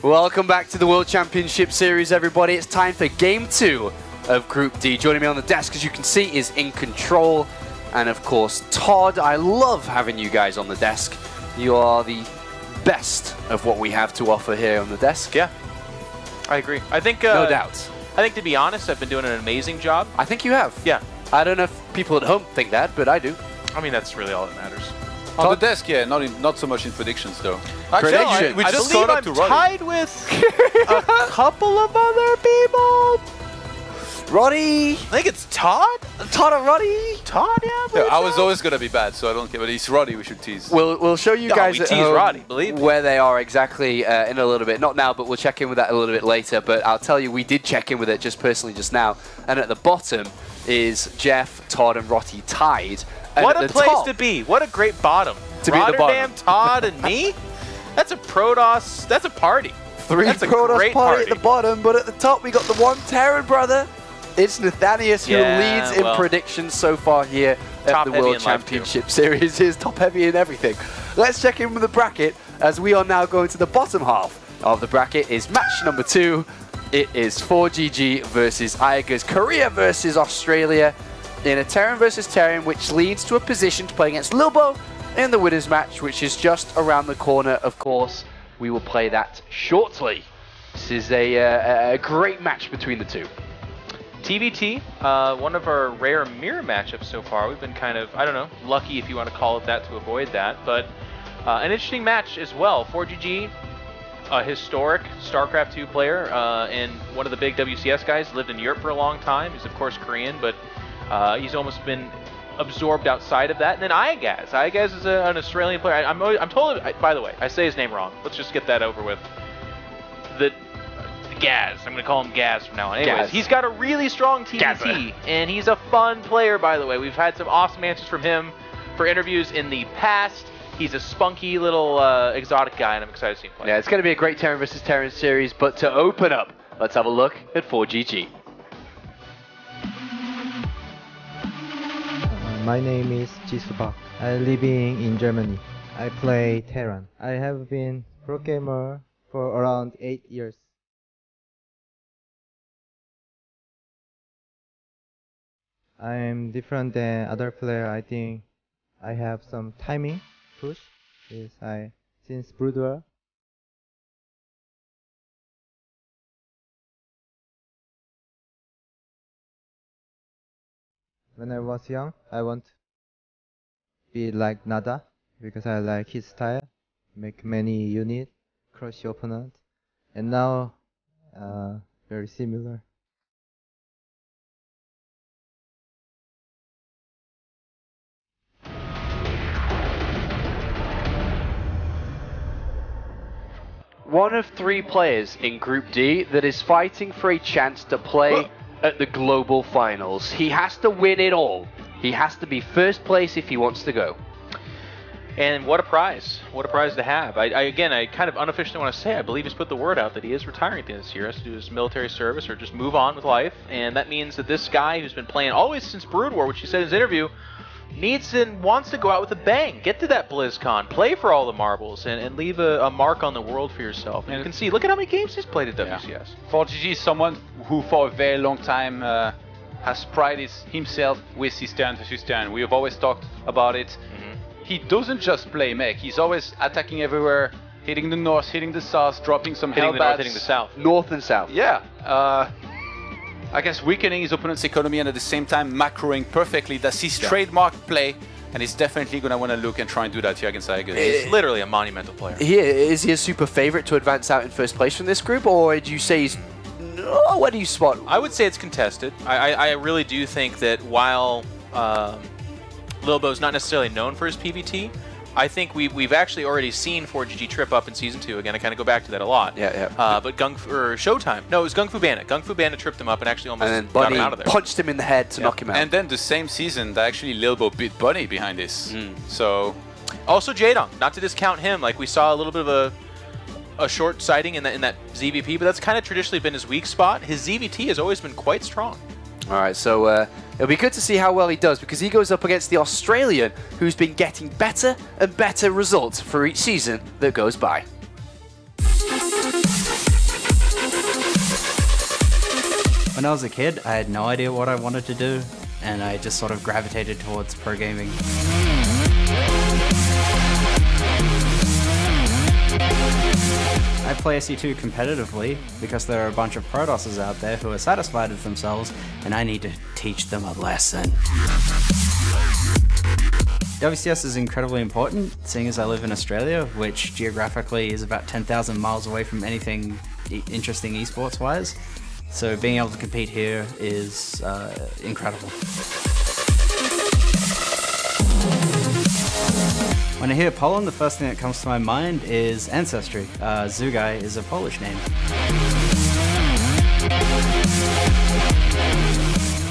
Welcome back to the World Championship Series, everybody. It's time for Game 2 of Group D. Joining me on the desk, as you can see, is In Control. And of course, Todd. I love having you guys on the desk. You are the best of what we have to offer here on the desk. Yeah, I agree. I think no doubt. I think, to be honest, I've been doing an amazing job. I think you have. Yeah. I don't know if people at home think that, but I do. I mean, that's really all that matters. On the desk, yeah, not so much in predictions, though. Prediction. We I just believe got I'm up to Roddy. tied with a couple of other people. Roddy! I think it's Todd. Todd and Roddy! Todd, yeah. I was always going to be bad, so I don't care. But it's Roddy we should tease. We'll show you guys we at tease home Roddy, believe me. where they are exactly in a little bit. Not now, but we'll check in with that a little bit later. But I'll tell you, we did check in with it just personally just now. And at the bottom is Jeff, Todd, and Roddy tied. And What at a the place top, to be. What a great bottom. To be at the Rotterdam, bottom. Todd, and me? That's a Protoss. That's a party. That's a Protoss party at the bottom, but at the top we got the one Terran brother. It's Nathanius who leads in predictions so far here at the World Championship Series. He's top heavy in everything. Let's check in with the bracket as we are now going to the bottom half of the bracket. Is match number 2. It is ForGG versus iaguz, Korea versus Australia in a Terran versus Terran, which leads to a position to play against Lilbo in the winners match, which is just around the corner. Of course, we will play that shortly. This is a great match between the two. TBT, one of our rare mirror matchups so far. We've been kind of, I don't know, lucky if you want to call it that to avoid that, but an interesting match as well. ForGG, a historic StarCraft 2 player and one of the big WCS guys, lived in Europe for a long time. He's of course Korean, but he's almost been absorbed outside of that. And then iaguz. iaguz is an Australian player. I'm told, by the way, I say his name wrong. Let's just get that over with. The Gaz. I'm going to call him Gaz from now on. Anyways, he's got a really strong TBT, and he's a fun player, by the way. We've had some awesome answers from him for interviews in the past. He's a spunky little exotic guy, and I'm excited to see him play. Yeah, it's going to be a great Terran versus Terran series, but to open up, let's have a look at ForGG. My name is Jisoo Park. I'm living in Germany. I play Terran. I have been pro gamer for around 8 years. I'm different than other players. I think I have some timing push. Since Brood War. When I was young, I want to be like Nada because I like his style. Make many units, crush your opponent, and now very similar. One of 3 players in Group D that is fighting for a chance to play at the global finals. He has to win it all. He has to be first place if he wants to go. And what a prize. What a prize to have. I kind of unofficially want to say, I believe he's put the word out that he is retiring at the end of this year. He has to do his military service or just move on with life. And that means that this guy who's been playing always since Brood War, which he said in his interview, needs and wants to go out with a bang. Get to that BlizzCon. Play for all the marbles and leave a mark on the world for yourself. And you can see, look at how many games he's played at WCS. Yeah. ForGG is someone who for a very long time has prided himself with his Terran versus Terran. We have always talked about it. He doesn't just play mech. He's always attacking everywhere, hitting the north, hitting the south, dropping some hitting the hellbats. north, hitting the south. North and south. Yeah. I guess weakening his opponent's economy and at the same time macroing perfectly. That's his trademark play, and he's definitely going to want to look and try and do that here against iaguz. He's literally a monumental player. Is he a super favorite to advance out in first place from this group, or do you say he's... Oh, where do you spot? I would say it's contested. I really do think that while Lilbo's not necessarily known for his PvT, I think we've actually already seen ForGG trip up in Season 2. Again, I kind of go back to that a lot. Yeah. But Showtime. No, it was Gung Fu Bandit. Gung Fu Bandit tripped him up and actually almost got him out of there. Punched him in the head to knock him out. And then the same season, actually Lilbo beat Bunny behind this. So... Also Jaedong, not to discount him. Like, we saw a little bit of a short sighting in that ZVP, but that's kind of traditionally been his weak spot. His ZVT has always been quite strong. All right, so it'll be good to see how well he does, because he goes up against the Australian, who's been getting better and better results for each season that goes by. When I was a kid, I had no idea what I wanted to do, and I just sort of gravitated towards pro gaming. I play SE2 competitively because there are a bunch of Protosses out there who are satisfied with themselves, and I need to teach them a lesson. WCS is incredibly important, seeing as I live in Australia, which geographically is about 10,000 miles away from anything interesting esports-wise. So being able to compete here is incredible. When I hear Poland, the first thing that comes to my mind is ancestry. Zugaj is a Polish name.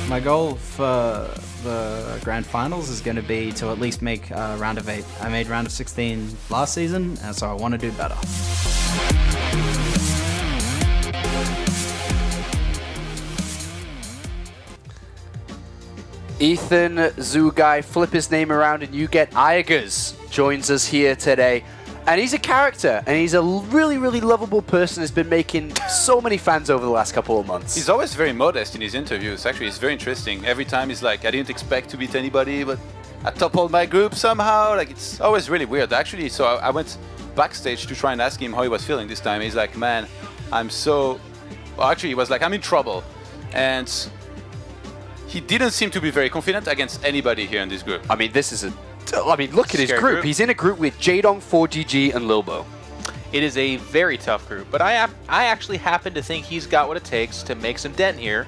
My goal for the Grand Finals is going to be to at least make round of 8. I made round of 16 last season, and so I want to do better. Ethan, Zugaj, flip his name around and you get iaguz, joins us here today. And he's a character, and he's a really, really lovable person who's been making so many fans over the last couple of months. He's always very modest in his interviews. Actually, it's very interesting. Every time he's like, I didn't expect to beat anybody, but I toppled my group somehow. Like, it's always really weird. Actually, so I went backstage to try and ask him how he was feeling this time. He's like, man, I'm so... Well, actually, he was like, I'm in trouble. And he didn't seem to be very confident against anybody here in this group. I mean, this is a... I mean, look at his group. He's in a group with Jaedong, ForGG, and Lilbo. It is a very tough group, but I actually happen to think he's got what it takes to make some dent here.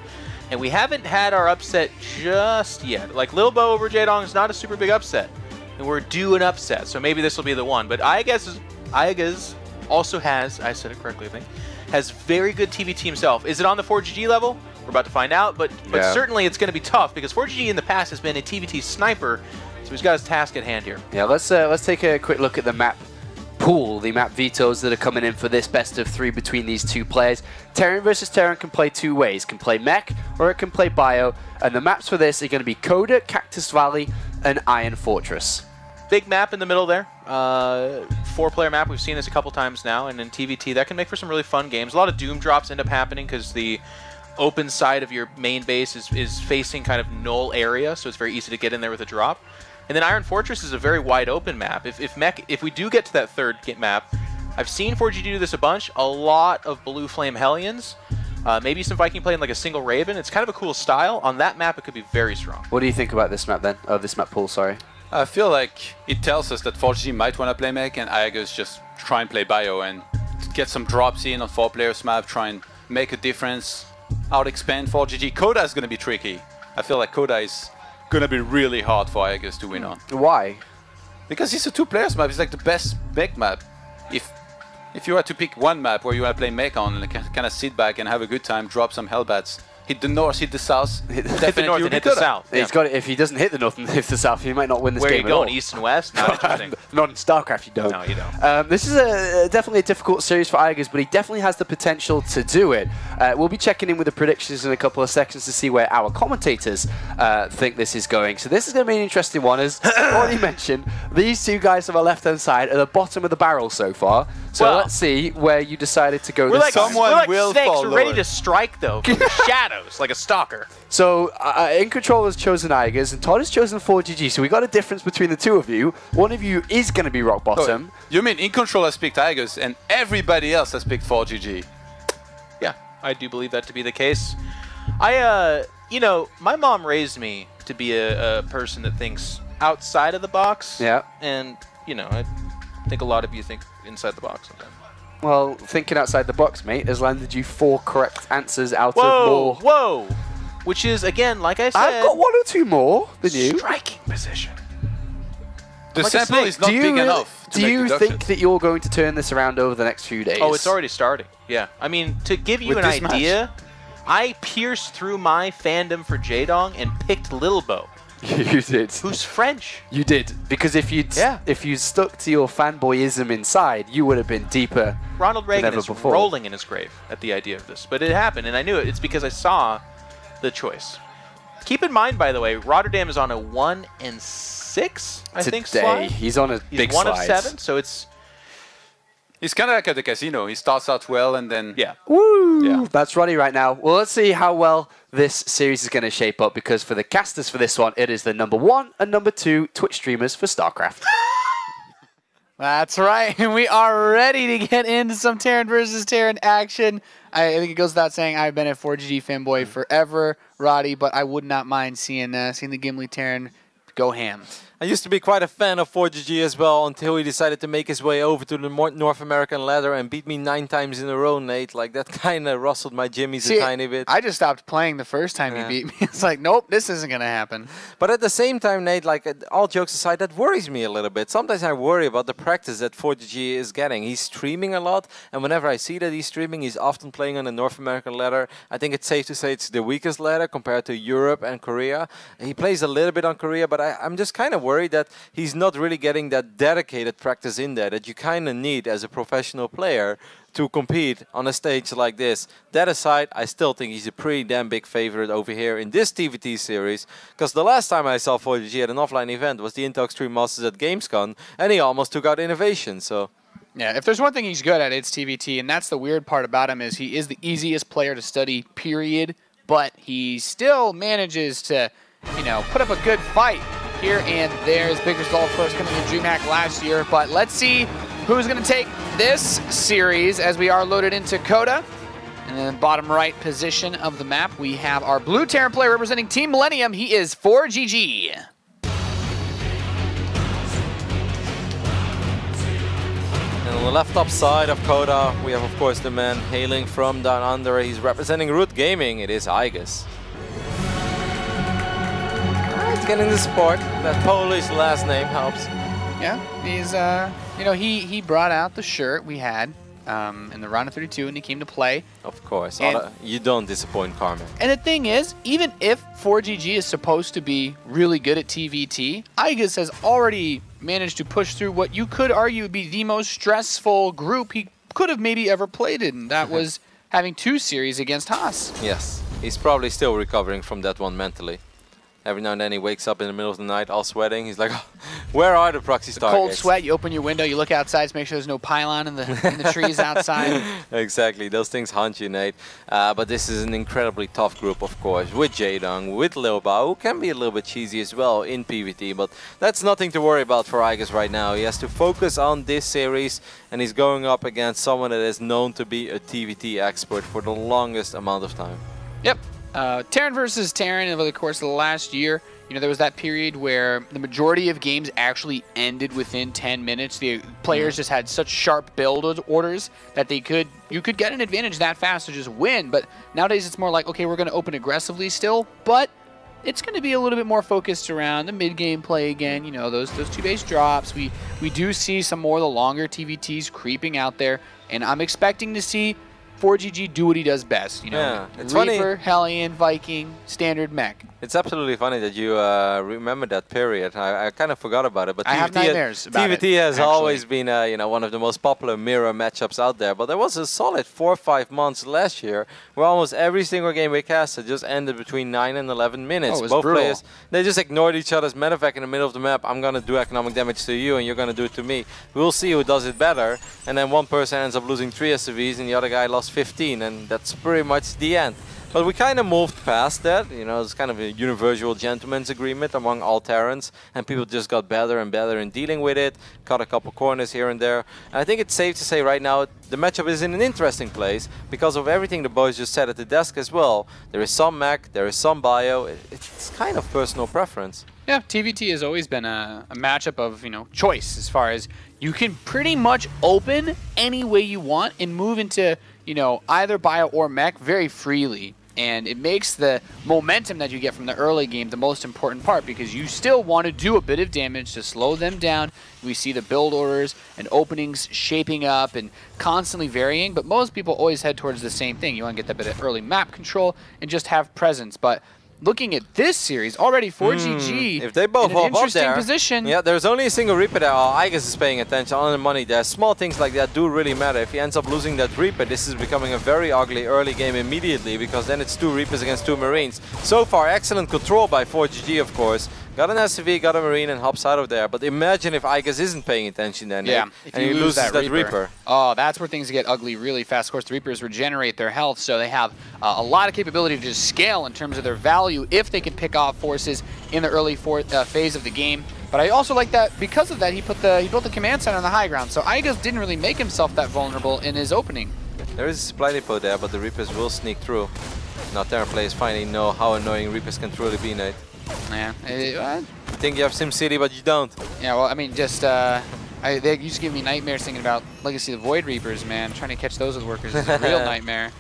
And we haven't had our upset just yet. Like, Lilbo over Jaedong is not a super big upset. And we're due an upset, so maybe this will be the one. But iaguz also has, I said it correctly, I think, has very good TVT himself. Is it on the ForGG level? We're about to find out, but certainly it's going to be tough because ForGG in the past has been a TVT sniper, so he's got his task at hand here. Yeah, let's take a quick look at the map pool, the map vetoes that are coming in for this best of 3 between these two players. Terran versus Terran can play 2 ways. It can play mech or it can play bio, and the maps for this are going to be Coda, Cactus Valley, and Iron Fortress. Big map in the middle there. 4-player map. We've seen this a couple times now, and in TVT that can make for some really fun games. A lot of Doom drops end up happening because the open side of your main base is facing kind of null area, so it's very easy to get in there with a drop. And then Iron Fortress is a very wide open map. If we do get to that third map, I've seen ForGG do this a bunch. A lot of Blue Flame Hellions, maybe some Viking playing like a single Raven. It's kind of a cool style. On that map, it could be very strong. What do you think about this map then? Oh, this map pool, sorry. I feel like it tells us that ForGG might want to play mech and iaguz just try and play bio and get some drops in on 4-players map, try and make a difference, out-expand ForGG. Coda is going to be tricky. I feel like Coda is going to be really hard for iaguz to win on. Why? Because it's a 2-players map. It's like the best mech map. If you were to pick one map where you want to play mech on and kind of sit back and have a good time, drop some Hellbats, hit the north, hit the south, hit the north and hit the south. Yeah. He's got it. If he doesn't hit the north and hit the south, he might not win this game at all. Where are you going? East and west? Not interesting. Not in StarCraft, you don't. No, you don't. This is definitely a difficult series for iaguz, but he definitely has the potential to do it. We'll be checking in with the predictions in a couple of seconds to see where our commentators think this is going. So this is going to be an interesting one. As already mentioned, these two guys on the left-hand side are the bottom of the barrel so far. So let's see where you decided to go this time. We're like snakes. We're ready to strike, though, from the shadows, like a stalker. So, In Control has chosen iaguz, and Todd has chosen ForGG, so we got a difference between the two of you. One of you is going to be rock bottom. Oh, you mean In Control has picked iaguz, and everybody else has picked ForGG? Yeah, I do believe that to be the case. You know, my mom raised me to be a person that thinks outside of the box. Yeah. And, you know, I think a lot of you think inside the box sometimes. Well, thinking outside the box, mate, has landed you 4 correct answers out of more. Whoa! Which is, again, like I said... I've got 1 or 2 more than you. Striking position. The sample is not big enough to Do make you deductions. think that you're going to turn this around over the next few days? Oh, it's already starting. Yeah. I mean, to give you an idea, I pierced through my fandom for Jaedong and picked Lilbo. You did. Who's French? You did. Because if you stuck to your fanboyism inside, you would have been deeper Ronald Reagan than ever is before. rolling in his grave at the idea of this. But it happened, and I knew it. It's because I saw the choice. Keep in mind, by the way, Rotterdam is on a 1-6, I think, slide. He's on a big slide. He's 1 of 7, so it's... He's kind of like at the casino. He starts out well and then... Yeah. Woo! Yeah. That's Roddy right now. Well, let's see how well this series is going to shape up, because for the casters for this one, it is the #1 and #2 Twitch streamers for StarCraft. That's right. And we are ready to get into some Terran versus Terran action. I think it goes without saying I've been a ForGG fanboy forever, Roddy, but I would not mind seeing the Gimli Terran go ham. I used to be quite a fan of ForGG as well, until he decided to make his way over to the North American ladder and beat me 9 times in a row, Nate. Like, that kind of rustled my jimmies a tiny bit. I just stopped playing the first time he beat me. It's like, nope, this isn't going to happen. But at the same time, Nate, like, all jokes aside, that worries me a little bit. Sometimes I worry about the practice that ForGG is getting. He's streaming a lot, and whenever I see that he's streaming, he's often playing on the North American ladder. I think it's safe to say it's the weakest ladder compared to Europe and Korea. He plays a little bit on Korea, but I'm just kind of worried that he's not really getting that dedicated practice in there that you kind of need as a professional player to compete on a stage like this. That aside, I still think he's a pretty damn big favorite over here in this TVT series, because the last time I saw ForGG at an offline event was the Intel Extreme Masters at Gamescom, and he almost took out Innovation, so... Yeah, if there's one thing he's good at, it's TVT, and that's the weird part about him, is he is the easiest player to study, period, but he still manages to, you know, put up a good fight here and there. His big result, of course, coming in DreamHack last year. But let's see who's going to take this series as we are loaded into Coda. And in the bottom right position of the map, we have our blue Terran player representing Team Millennium. He is ForGG. And on the left top side of Coda, we have, of course, the man hailing from down under. He's representing Root Gaming. It is iaguz. He's getting the support. That Polish last name helps. Yeah, he's, you know, he brought out the shirt we had in the round of 32 and he came to play. Of course. And you don't disappoint Carmen. And the thing is, even if ForGG is supposed to be really good at TVT, iaguz has already managed to push through what you could argue would be the most stressful group he could have maybe ever played in. That was having 2 series against Haas. Yes, he's probably still recovering from that one mentally. Every now and then he wakes up in the middle of the night all sweating. He's like, oh, where are the proxy stargates? Cold sweat, you open your window, you look outside to make sure there's no pylon in the trees outside. Exactly, those things haunt you, Nate. But this is an incredibly tough group, of course, with Jaedong, with Lil Bao, who can be a little bit cheesy as well in PvT, but that's nothing to worry about for iaguz right now. He has to focus on this series, and he's going up against someone that is known to be a TvT expert for the longest amount of time. Yep. Terran versus Terran over the course of the last year, you know, there was that period where the majority of games actually ended within 10 minutes. The players just had such sharp build orders that you could get an advantage that fast to just win. But nowadays it's more like, okay, we're going to open aggressively still, but it's going to be a little bit more focused around the mid-game play again. You know, those 2 base drops. We do see some more of the longer TVTs creeping out there, and I'm expecting to see ForGG do what he does best, you know. Yeah, it's Reaper, funny. Hellion, Viking, standard mech. It's absolutely funny that you remember that period. I kind of forgot about it, but I have nightmares about TVT it, has actually. always been you know, one of the most popular mirror matchups out there. But there was a solid 4 or 5 months last year where almost every single game we casted just ended between 9 and 11 minutes. Oh, it was Both brutal. players, they just ignored each other's medevac in the middle of the map. I'm gonna do economic damage to you, and you're gonna do it to me. We'll see who does it better. And then one person ends up losing 3 SCVs, and the other guy lost 15, and that's pretty much the end. But we kind of moved past that, you know, it's kind of a universal gentleman's agreement among all Terrans, and people just got better and better in dealing with it, cut a couple corners here and there. And I think it's safe to say right now the matchup is in an interesting place because of everything the boys just said at the desk as well. There is some mech, there is some bio, it's kind of personal preference. Yeah, TVT has always been a matchup of, you know, choice as far as you can pretty much open any way you want and move into, you know, either bio or mech very freely. And it makes the momentum that you get from the early game the most important part because you still want to do a bit of damage to slow them down. We see the build orders and openings shaping up and constantly varying, but most people always head towards the same thing. You want to get that bit of early map control and just have presence. But looking at this series, already ForGG if they both in an hop up interesting there, position. Yeah, there's only a single Reaper there. Oh, iaguz is paying attention on the money there. Small things like that do really matter. If he ends up losing that Reaper, this is becoming a very ugly early game immediately because then it's 2 Reapers against 2 Marines. So far, excellent control by ForGG, of course. Got an SCV, got a Marine, and hops out of there. But imagine if iaguz isn't paying attention then. Yeah. And he loses that Reaper. Oh, that's where things get ugly really fast. Of course, the Reapers regenerate their health, so they have a lot of capability to just scale in terms of their value if they can pick off forces in the early phase of the game. But I also like that because of that, he built the command center on the high ground. So iaguz didn't really make himself that vulnerable in his opening. There is a supply depot there, but the Reapers will sneak through. Now Terran players finally know how annoying Reapers can truly be, Nate. Yeah. You think you have SimCity, but you don't. Yeah, well, I mean, just, they used to give me nightmares thinking about Legacy of the Void Reapers, man. Trying to catch those with workers is a real nightmare.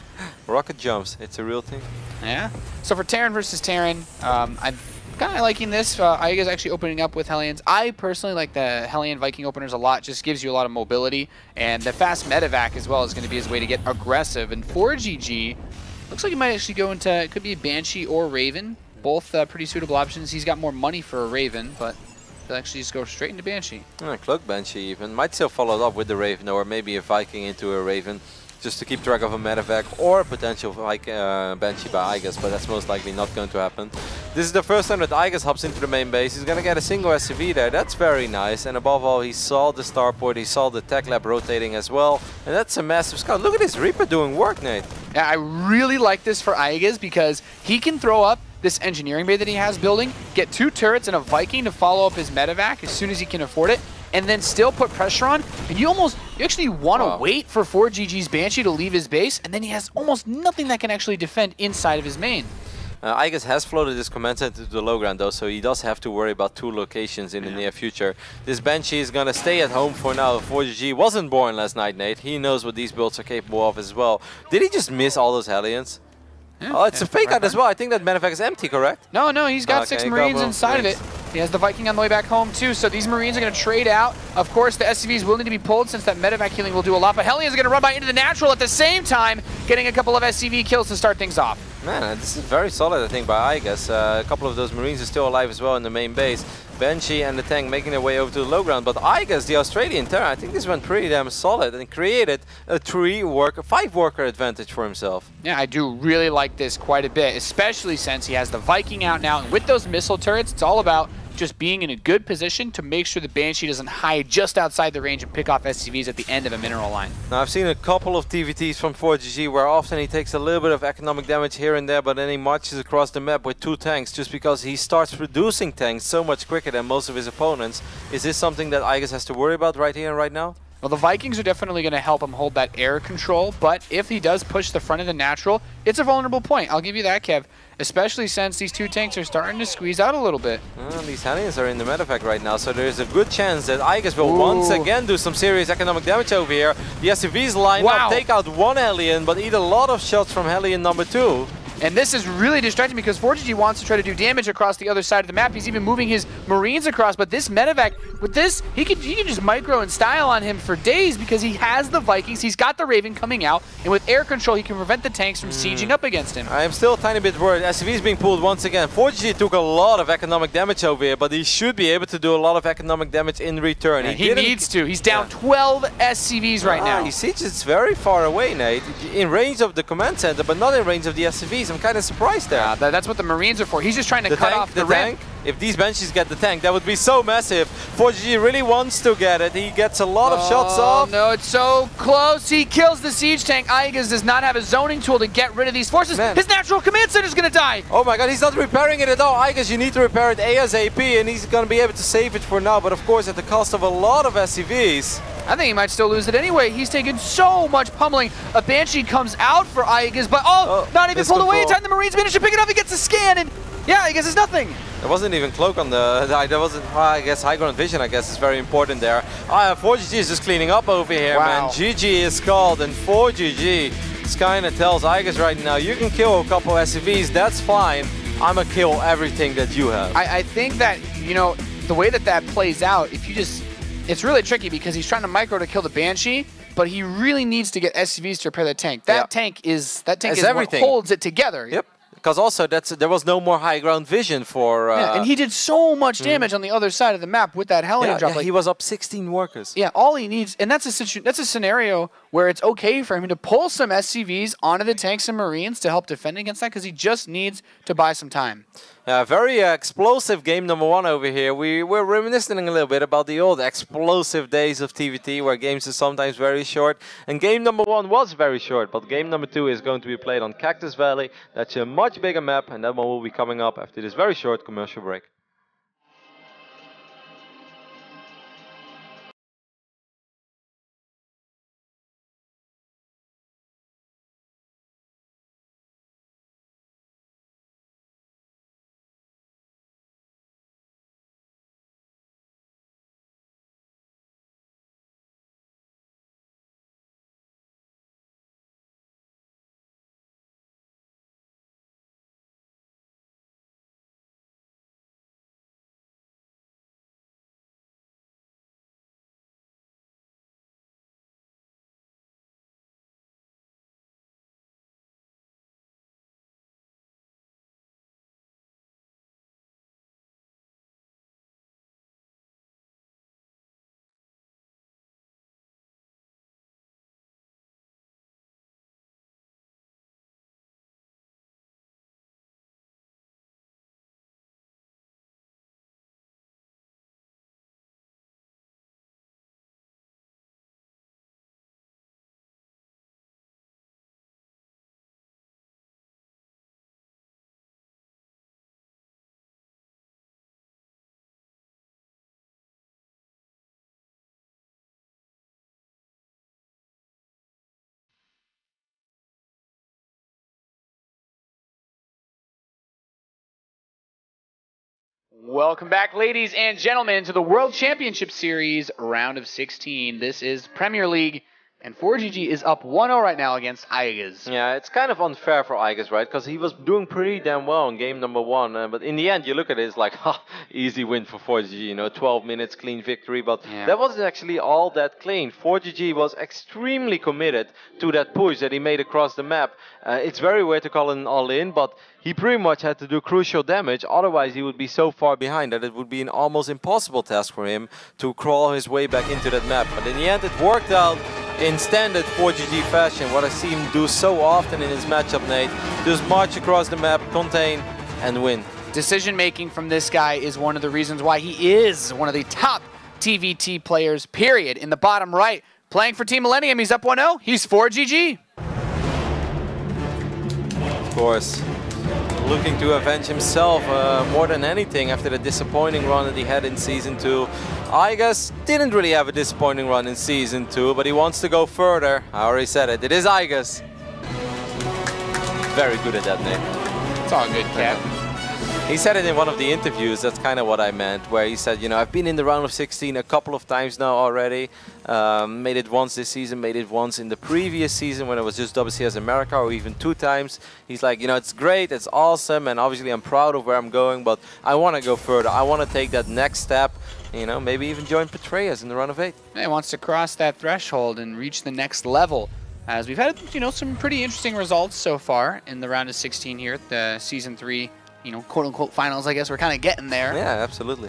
Rocket jumps, it's a real thing. Yeah. So for Terran versus Terran, I'm kind of liking this. iaguz actually opening up with Hellions. I personally like the Hellion Viking openers a lot. Just gives you a lot of mobility. And the fast medevac as well is going to be his way to get aggressive. And ForGG, looks like he might actually go into, it could be Banshee or Raven. Both pretty suitable options. He's got more money for a Raven, but he'll actually just go straight into Banshee. Cloak Banshee even. Might still follow up with the Raven, or maybe a Viking into a Raven, just to keep track of a medevac or a potential Banshee by iaguz, but that's most likely not going to happen. This is the first time that iaguz hops into the main base. He's going to get a single SCV there. That's very nice. And above all, he saw the starport, he saw the tech lab rotating as well. And that's a massive scout. Look at this Reaper doing work, Nate. Yeah, I really like this for iaguz because he can throw up this engineering bay that he has building, get 2 turrets and a Viking to follow up his medevac as soon as he can afford it, and then still put pressure on. And you actually want to wait for ForGG's Banshee to leave his base, and then he has almost nothing that can actually defend inside of his main. iaguz has floated this command center to the low ground though, so he does have to worry about 2 locations in the near future. This Banshee is gonna stay at home for now. ForGG wasn't born last night, Nate. He knows what these builds are capable of as well. Did he just miss all those Hellions? Yeah, oh, it's a fake out as well. I think that medevac is empty, correct? No, he's got 6 Marines inside of it. He has the Viking on the way back home too, so these Marines are going to trade out. Of course, the SCVs will need to be pulled since that medevac healing will do a lot, but Hellions are going to run by into the natural at the same time, getting a couple of SCV kills to start things off. Man, this is very solid, I think, by iaguz. A couple of those Marines are still alive as well in the main base. Banshee and the tank making their way over to the low ground, but iaguz, the Australian Terran, I think this went pretty damn solid and created a 5-worker advantage for himself. Yeah, I do really like this quite a bit, especially since he has the Viking out now, and with those missile turrets, it's all about just being in a good position to make sure the Banshee doesn't hide just outside the range and pick off SCVs at the end of a mineral line. Now, I've seen a couple of TVTs from ForGG where often he takes a little bit of economic damage here and there, but then he marches across the map with 2 tanks just because he starts producing tanks so much quicker than most of his opponents. Is this something that iaguz has to worry about right here and right now? Well, the Vikings are definitely going to help him hold that air control, but if he does push the front of the natural, it's a vulnerable point. I'll give you that, Kev. Especially since these 2 tanks are starting to squeeze out a little bit. These Hellions are in the medevac right now, so there's a good chance that iaguz will once again do some serious economic damage over here. The SCVs line up, take out 1 Hellion, but eat a lot of shots from Hellion number 2. And this is really distracting because ForGG wants to try to do damage across the other side of the map. He's even moving his Marines across, but this medevac, with this, he can just micro and style on him for days because he has the Vikings, he's got the Raven coming out, and with air control, he can prevent the tanks from sieging up against him. I am still a tiny bit worried. SCV is being pulled once again. ForGG took a lot of economic damage over here, but he should be able to do a lot of economic damage in return. Yeah, he needs to. He's down 12 SCVs right now. He sieges very far away, Nate. In range of the command center, but not in range of the SCVs. I'm kind of surprised there. That's what the Marines are for. He's just trying to cut off the tank. If these Banshees get the tank, that would be so massive. ForGG really wants to get it. He gets a lot of shots off. No, it's so close. He kills the siege tank. iaguz does not have a zoning tool to get rid of these forces. Man. His natural command center is going to die. Oh my god, he's not repairing it at all. iaguz, you need to repair it ASAP, and he's going to be able to save it for now, but of course at the cost of a lot of SCVs. I think he might still lose it anyway. He's taken so much pummeling. A Banshee comes out for iaguz, but not even pulled away in time. The Marines managed to pick it up. He gets a scan, and yeah, I guess it's nothing. There wasn't even cloak on the. There wasn't. I guess high ground vision. I guess is very important there. ForGG is just cleaning up over here, man. GG is called, and ForGG Skynet tells iaguz right now, you can kill a couple SCVs. That's fine. I'ma kill everything that you have. I think that the way that plays out, if you just. It's really tricky because he's trying to micro to kill the Banshee, but he really needs to get SCVs to repair that tank. That tank is everything. What holds it together. Yep. Because also there was no more high ground vision for... yeah, and he did so much damage on the other side of the map with that Hellion drop. Yeah, he was up 16 workers. Yeah, all he needs, and that's a scenario where it's okay for him to pull some SCVs onto the tanks and Marines to help defend against that, because he just needs to buy some time. Very explosive game number 1 over here. We were reminiscing a little bit about the old explosive days of TVT, where games are sometimes very short. And game number 1 was very short, but game number 2 is going to be played on Cactus Valley. That's a much bigger map, and that one will be coming up after this very short commercial break. Welcome back, ladies and gentlemen, to the World Championship Series round of 16. This is Premier League, and ForGG is up 1-0 right now against iaguz. Yeah, it's kind of unfair for iaguz, right? Because he was doing pretty damn well in game number 1. But in the end, you look at it, it's like, ha, easy win for ForGG. You know, 12 minutes, clean victory. But that wasn't actually all that clean. ForGG was extremely committed to that push that he made across the map. It's very weird to call it an all-in, but he pretty much had to do crucial damage. Otherwise, he would be so far behind that it would be an almost impossible task for him to crawl his way back into that map. But in the end, it worked out in standard ForGG fashion. What I see him do so often in his matchup, Nate, just march across the map, contain, and win. Decision making from this guy is one of the reasons why he is one of the top TVT players, period. In the bottom right, playing for Team Millennium, he's up 1-0. He's ForGG. Of course, looking to avenge himself more than anything after the disappointing run that he had in Season 2. iaguz didn't really have a disappointing run in Season 2, but he wants to go further. I already said it. It is iaguz. Very good at that name. It's all good, Cap. He said it in one of the interviews, that's kind of what I meant, where he said, you know, I've been in the round of 16 a couple of times now already. Made it once this season, made it once in the previous season when it was just WCS America, or even 2 times. He's like, you know, it's great, it's awesome, and obviously I'm proud of where I'm going, but I want to go further. I want to take that next step, you know, maybe even join Petraeus in the round of 8. He wants to cross that threshold and reach the next level. As we've had, you know, some pretty interesting results so far in the round of 16 here at the Season 3, you know, quote-unquote finals, I guess. We're kind of getting there. Yeah, absolutely.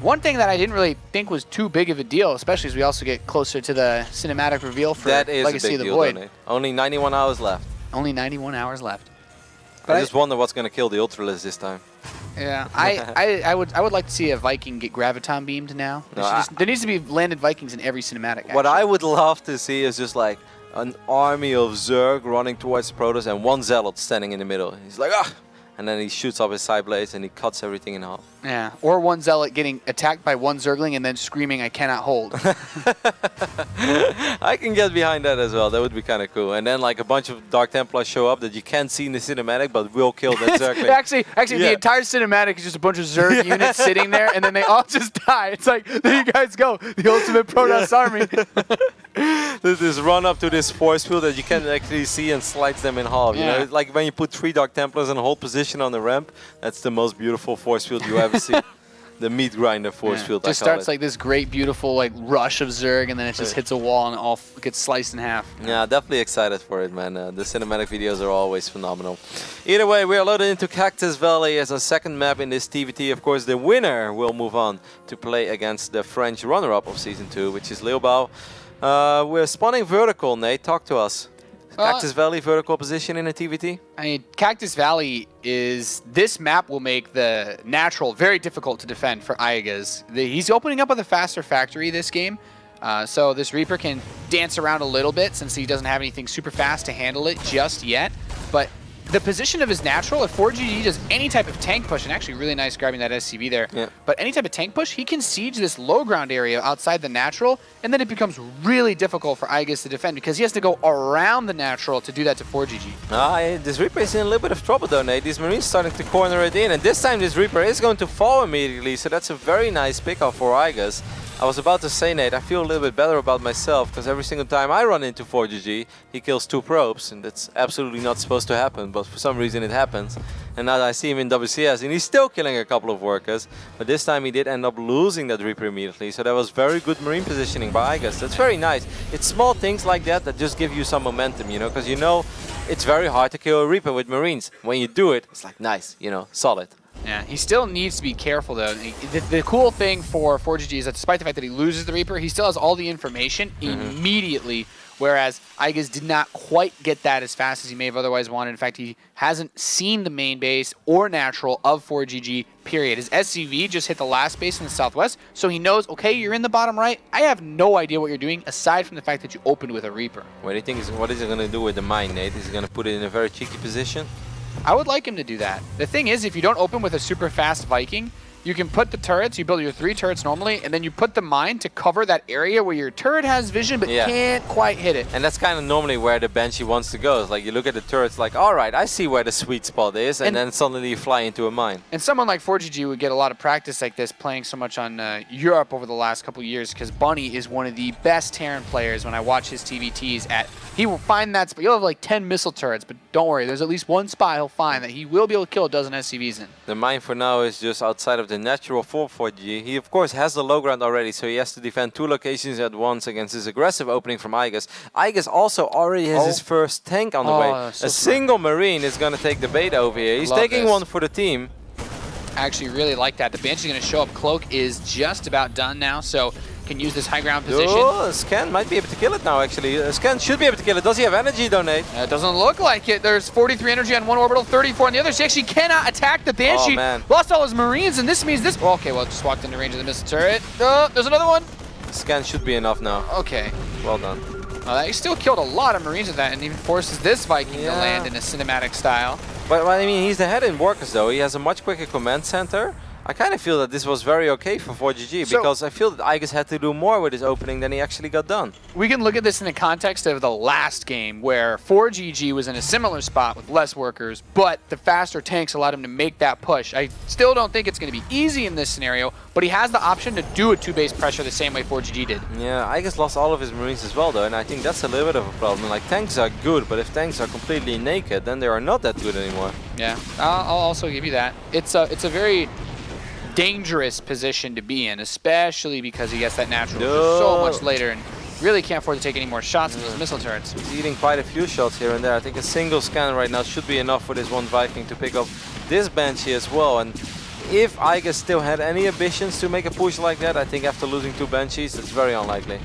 One thing that I didn't really think was too big of a deal, especially as we also get closer to the cinematic reveal for Legacy of the Void. Only 91 hours left. Only 91 hours left. But I just wonder what's going to kill the Ultralisk this time. Yeah, I would like to see a Viking get graviton beamed now. There needs to be landed Vikings in every cinematic. Actually. What I would love to see is just like an army of Zerg running towards Protoss and one Zealot standing in the middle. He's like, ah! And then he shoots off his side blades and he cuts everything in half. Yeah, or one Zealot getting attacked by one Zergling and then screaming, I cannot hold. I can get behind that as well. That would be kind of cool. And then like a bunch of Dark Templars show up that you can't see in the cinematic but will kill that Zergling. Actually, the entire cinematic is just a bunch of Zerg units sitting there and then they all just die. It's like, there you guys go, the ultimate Protoss army. There's this run up to this force field that you can't actually see and slides them in half. You know, it's like when you put 3 Dark Templars in a whole position on the ramp, that's the most beautiful force field you ever see. the meat grinder force field. Just starts like this great, beautiful like rush of Zerg, and then it just hits a wall and it all gets sliced in half. Yeah, definitely excited for it, man. The cinematic videos are always phenomenal. Either way, we are loaded into Cactus Valley as a second map in this TVT. Of course, the winner will move on to play against the French runner-up of Season 2, which is Leobao. We're spawning vertical, Nate. Talk to us. Cactus Valley, vertical position in a TVT? I mean, Cactus Valley is... This map will make the natural very difficult to defend for iaguz. He's opening up with a faster factory this game, so this Reaper can dance around a little bit since he doesn't have anything super fast to handle it just yet. But the position of his natural, if ForGG does any type of tank push, and actually really nice grabbing that SCV there, but any type of tank push, he can siege this low ground area outside the natural, and then it becomes really difficult for iaguz to defend because he has to go around the natural to do that to ForGG. This Reaper is in a little bit of trouble though, Nate. These Marines starting to corner it in, and this time this Reaper is going to fall immediately, so that's a very nice pickup for iaguz. I was about to say, Nate, I feel a little bit better about myself because every single time I run into ForGG, he kills 2 probes, and that's absolutely not supposed to happen, but for some reason it happens. And now I see him in WCS, and he's still killing a couple of workers, but this time he did end up losing that Reaper immediately, so that was very good Marine positioning by iaguz. That's very nice. It's small things like that that just give you some momentum, you know, because you know it's very hard to kill a Reaper with Marines. When you do it, it's like nice, you know, solid. Yeah, he still needs to be careful though. The cool thing for ForGG is that despite the fact that he loses the Reaper, he still has all the information immediately, whereas iaguz did not quite get that as fast as he may have otherwise wanted. In fact, he hasn't seen the main base or natural of ForGG, period. His SCV just hit the last base in the southwest, so he knows, okay, you're in the bottom right. I have no idea what you're doing aside from the fact that you opened with a Reaper. What do you think? What is he going to do with the mine, Nate? Is he going to put it in a very cheeky position? I would like him to do that. The thing is, if you don't open with a super fast Viking, you can put the turrets, you build your 3 turrets normally, and then you put the mine to cover that area where your turret has vision but can't quite hit it. And that's kind of normally where the Banshee wants to go. It's like you look at the turrets like, all right, I see where the sweet spot is, and then suddenly you fly into a mine. And someone like ForGG would get a lot of practice like this playing so much on Europe over the last couple of years because Bunny is one of the best Terran players. When I watch his TVTs, he will find that spot. He'll have like 10 missile turrets, but don't worry, there's at least one spot he'll find that he will be able to kill a dozen SCVs in. The mine for now is just outside of the natural for ForGG. He of course has the low ground already, so he has to defend 2 locations at once against his aggressive opening from iaguz. iaguz also already has his first tank on the way. So a single Marine is going to take the bait over here. He's taking one for the team. I actually really like that. The Banshee's going to show up. Cloak is just about done now, so can use this high ground position. Oh, Scan might be able to kill it now, actually. Scan should be able to kill it. Does he have energy, though, Nate? It doesn't look like it. There's 43 energy on one orbital, 34 on the other. She actually cannot attack the Banshee. Oh, man. Lost all his Marines, and this means this... Well, okay, well, just walked into range of the missile turret. There's another one. Scan should be enough now. Okay. Well done. He still killed a lot of Marines with that, and even forces this Viking to land in a cinematic style. But I mean, he's the head in workers, though. He has a much quicker command center. I kind of feel that this was very okay for ForGG because I feel that iaguz had to do more with his opening than he actually got done. We can look at this in the context of the last game where ForGG was in a similar spot with less workers, but the faster tanks allowed him to make that push. I still don't think it's going to be easy in this scenario, but he has the option to do a 2-base pressure the same way ForGG did. Yeah, iaguz lost all of his Marines as well, though, and I think that's a little bit of a problem. Like, tanks are good, but if tanks are completely naked, then they are not that good anymore. Yeah, I'll also give you that. It's a very dangerous position to be in, especially because he gets that natural so much later and really can't afford to take any more shots with his missile turrets. He's eating quite a few shots here and there. I think a single scan right now should be enough for this one Viking to pick up this Banshee as well. And if iaguz still had any ambitions to make a push like that, I think after losing 2 Banshees, it's very unlikely.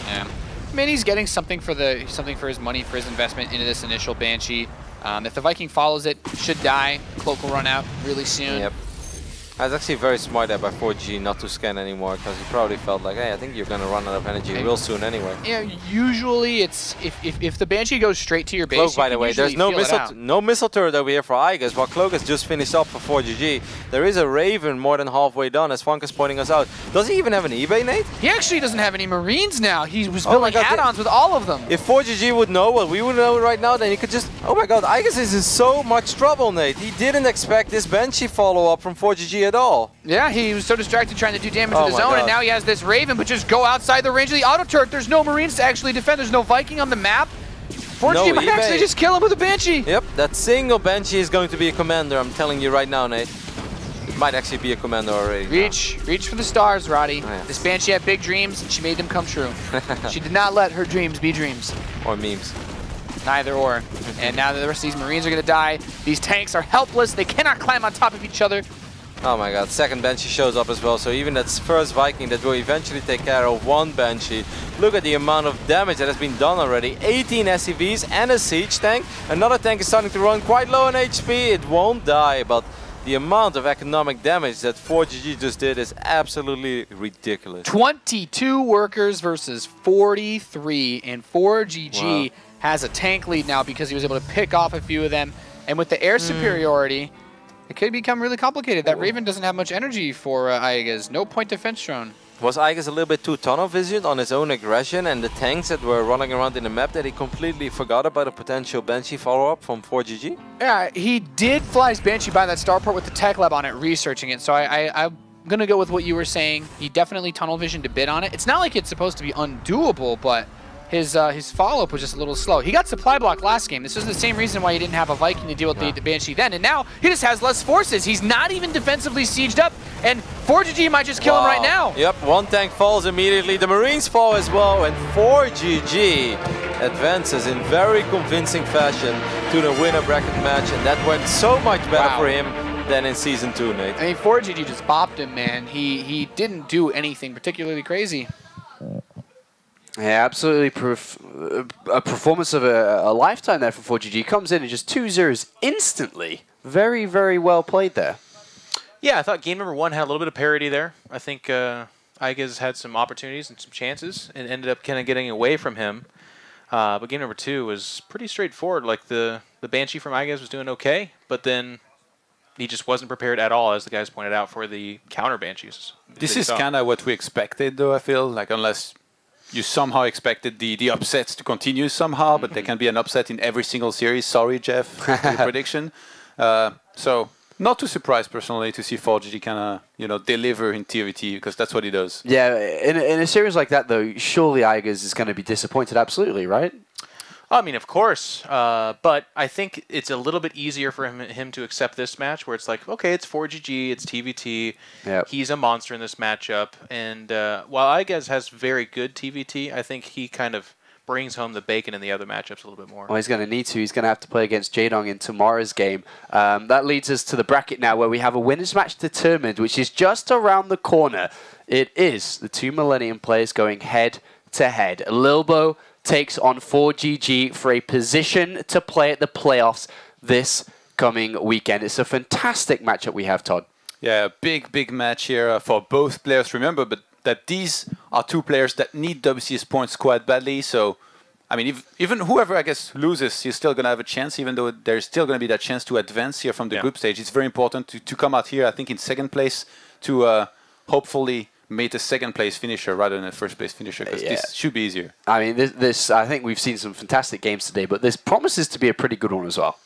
Yeah, I mean, he's getting something for his money, for his investment into this initial Banshee. If the Viking follows it, should die. Cloak will run out really soon. Yep. That's actually very smart there by ForGG not to scan anymore, because he probably felt like, hey, I think you're going to run out of energy real soon anyway. Yeah, usually it's if the Banshee goes straight to your base. Cloak, by the way, there's no missile turret over here for iaguz, while Cloak has just finished up for ForGG. There is a Raven more than halfway done, as Funk is pointing us out. Does he even have an eBay, Nate? He actually doesn't have any Marines now. He was building add-ons with all of them. If ForGG would know what we would know right now, then he could just... Oh my god, iaguz is in so much trouble, Nate. He didn't expect this Banshee follow-up from ForGG at all. Yeah, he was so distracted trying to do damage with his own, and now he has this Raven, but just go outside the range of the auto turret. There's no Marines to actually defend. There's no Viking on the map. ForGG might actually just kill him with a Banshee. Yep, that single Banshee is going to be a commander, I'm telling you right now, Nate. Might actually be a commander already. Reach for the stars, Roddy. Oh, yeah. This Banshee had big dreams, and she made them come true. She did not let her dreams be dreams. Or memes. Neither or. And now the rest of these Marines are going to die. These tanks are helpless. They cannot climb on top of each other. Oh my god, second Banshee shows up as well, so even that first Viking that will eventually take care of one Banshee. Look at the amount of damage that has been done already. 18 SCVs and a siege tank. Another tank is starting to run quite low on HP. It won't die, but the amount of economic damage that ForGG just did is absolutely ridiculous. 22 workers versus 43, and ForGG has a tank lead now because he was able to pick off a few of them. And with the air superiority, it could become really complicated. That Raven doesn't have much energy for iaguz. No point defense drone. Was iaguz a little bit too tunnel visioned on his own aggression and the tanks that were running around in the map that he completely forgot about a potential Banshee follow-up from ForGG? Yeah, he did fly his Banshee by that starport with the tech lab on it, researching it. So I'm going to go with what you were saying. He definitely tunnel visioned a bit on it. It's not like it's supposed to be undoable, but his follow-up was just a little slow. He got supply block last game. This was the same reason why he didn't have a Viking to deal with the Banshee then. And now he just has less forces. He's not even defensively sieged up. And ForGG might just kill him right now. Yep, one tank falls immediately. The Marines fall as well. And ForGG advances in very convincing fashion to the winner bracket match. And that went so much better for him than in Season 2, Nate. I mean, ForGG just bopped him, man. He didn't do anything particularly crazy. Yeah, absolutely. A performance of a lifetime there for ForGG. Comes in and just 2-0s instantly. Very, very well played there. Yeah, I thought game number 1 had a little bit of parity there. I think iaguz had some opportunities and some chances and ended up kind of getting away from him. But game number 2 was pretty straightforward. Like the Banshee from iaguz was doing okay, but then he just wasn't prepared at all, as the guys pointed out, for the counter Banshees. This is kind of what we expected, though, I feel. Like, unless you somehow expected the upsets to continue somehow, but there can be an upset in every single series. Sorry, Jeff, for your prediction. So not too surprised, personally, to see ForGG kind of, deliver in TVT, because that's what he does. Yeah, in a series like that, though, surely iaguz is going to be disappointed, absolutely, right? I mean, of course, but I think it's a little bit easier for him to accept this match, where it's like, okay, it's ForGG, it's TVT, he's a monster in this matchup, and while iaguz has very good TVT, I think he kind of brings home the bacon in the other matchups a little bit more. Well, he's going to need to. He's going to have to play against Jaedong in tomorrow's game. That leads us to the bracket now, where we have a winners match determined, which is just around the corner. It is the 2 Millennium players going head-to-head. Lilbo takes on ForGG for a position to play at the playoffs this coming weekend. It's a fantastic matchup we have, Todd. Yeah, big match here for both players. Remember, but that these are 2 players that need WCS points quite badly. So, I mean, even whoever, I guess, loses, he's still going to have a chance, even though there's still going to be that chance to advance here from the group stage. It's very important to come out here, I think, in second place to hopefully made a second place finisher rather than a first place finisher, because this should be easier. I mean, this I think we've seen some fantastic games today, but this promises to be a pretty good one as well.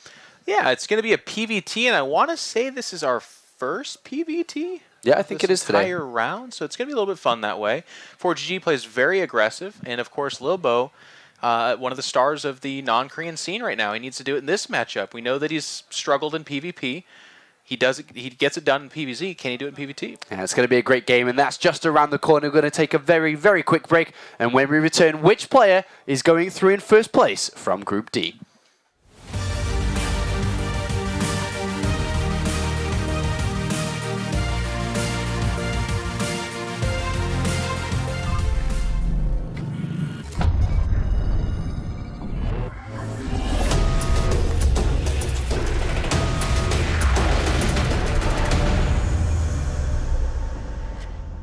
Yeah, it's going to be a PVT, and I want to say this is our first PVT. Yeah, I think it is today. Entire round, so it's going to be a little bit fun that way. ForGG plays very aggressive, and of course, Lilbo, one of the stars of the non-Korean scene right now. He needs to do it in this matchup. We know that he's struggled in PvP. He gets it done in PvZ. Can he do it in PvT? Yeah, it's going to be a great game, and that's just around the corner. We're going to take a very, very quick break, and when we return, which player is going through in first place from Group D?